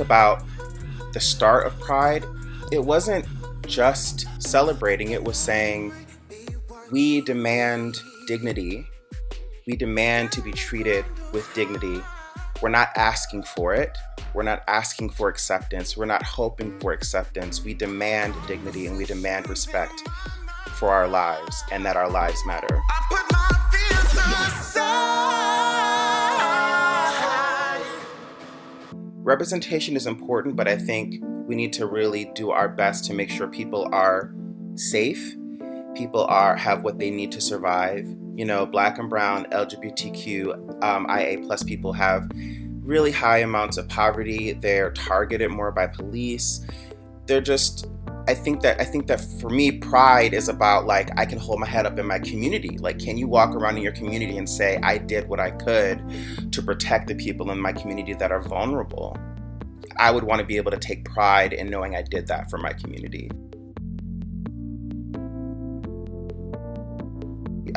about the start of Pride, it wasn't just celebrating, it was saying, we demand dignity. We demand to be treated with dignity. We're not asking for it. We're not asking for acceptance. We're not hoping for acceptance. We demand dignity and we demand respect for our lives and that our lives matter. I put my fears aside. Representation is important, but I think we need to really do our best to make sure people are safe, people have what they need to survive. You know, Black and brown LGBTQIA plus people have really high amounts of poverty. They're targeted more by police. They're just, I think that for me, Pride is about, like, I can hold my head up in my community. Like, can you walk around in your community and say, I did what I could to protect the people in my community that are vulnerable? I would want to be able to take pride in knowing I did that for my community.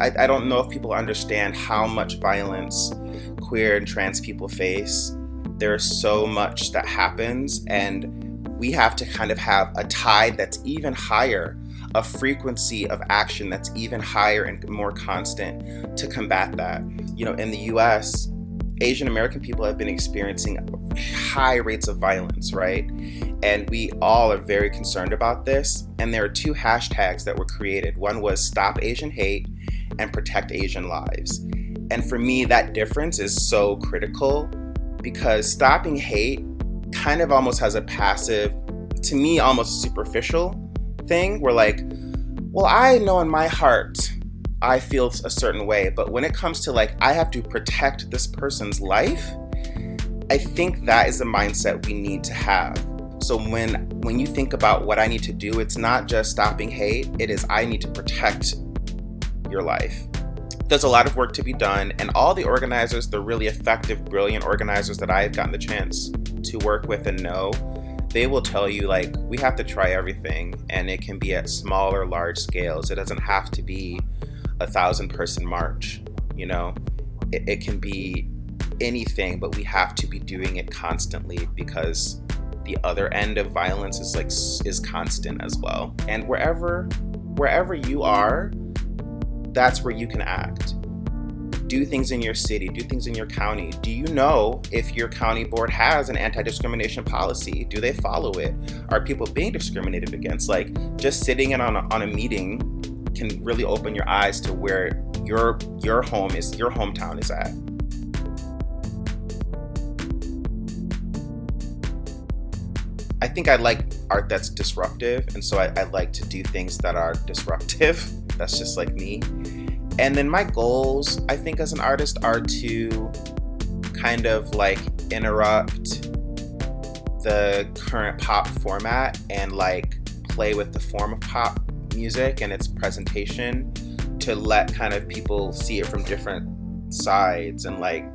I don't know if people understand how much violence queer and trans people face. There's so much that happens, and we have to kind of have a tide that's even higher, a frequency of action that's even higher and more constant to combat that. You know, in the US, Asian American people have been experiencing high rates of violence, right? And we all are very concerned about this. And there are two hashtags that were created. One was Stop Asian Hate and Protect Asian Lives. And for me, that difference is so critical, because stopping hate kind of almost has a passive, to me, almost superficial thing where, like, well, I know in my heart I feel a certain way, but when it comes to, like, I have to protect this person's life, I think that is the mindset we need to have. So when you think about what I need to do, it's not just stopping hate, it is I need to protect your life. There's a lot of work to be done, and all the organizers, the really effective, brilliant organizers that I've gotten the chance to work with and know, they will tell you, like, we have to try everything, and it can be at small or large scales. It doesn't have to be 1,000-person march, you know? It can be anything, but we have to be doing it constantly, because the other end of violence is constant as well. And wherever you are, that's where you can act. Do things in your city, do things in your county. Do you know if your county board has an anti-discrimination policy? Do they follow it? Are people being discriminated against? Like, just sitting in on a meeting can really open your eyes to where your hometown is at. I think I like art that's disruptive, and so I like to do things that are disruptive. That's just like me. And then my goals, I think, as an artist are to kind of like interrupt the current pop format and like play with the form of pop music and its presentation to let kind of people see it from different sides and like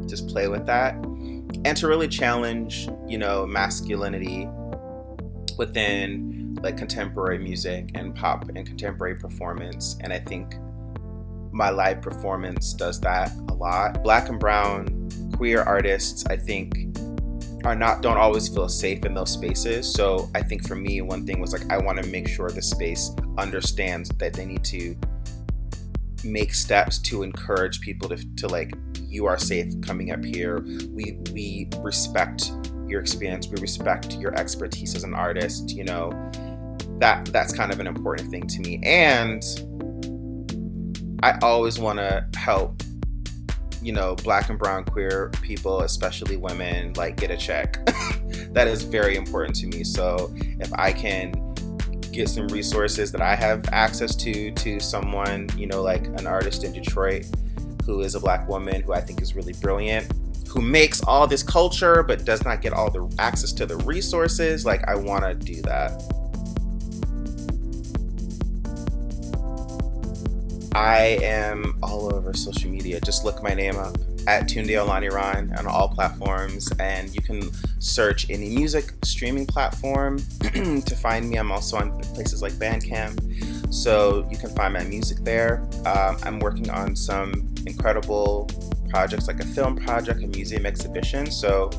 just play with that. And to really challenge, you know, masculinity within like contemporary music and pop and contemporary performance. And I think my live performance does that a lot. Black and brown queer artists, I think, don't always feel safe in those spaces. So I think for me, one thing was like, I want to make sure the space understands that they need to make steps to encourage people to like, you are safe coming up here. We respect your experience. We respect your expertise as an artist. You know, that's kind of an important thing to me. And I always want to help, you know, Black and brown queer people, especially women, like get a check. That is very important to me. So if I can get some resources that I have access to someone, you know, like an artist in Detroit who is a Black woman who I think is really brilliant, who makes all this culture but does not get all the access to the resources, like I want to do that. I am all over social media. Just look my name up at Tunde Olaniran on all platforms, and you can search any music streaming platform to find me. I'm also on places like Bandcamp, so you can find my music there. I'm working on some incredible projects, like a film project, a museum exhibition. So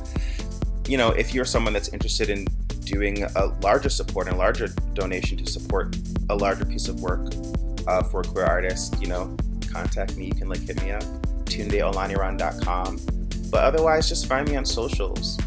if you're someone that's interested in doing a larger support and larger donation to support a larger piece of work for a queer artist, contact me. You can hit me up, tundeolaniran.com. But otherwise, just find me on socials.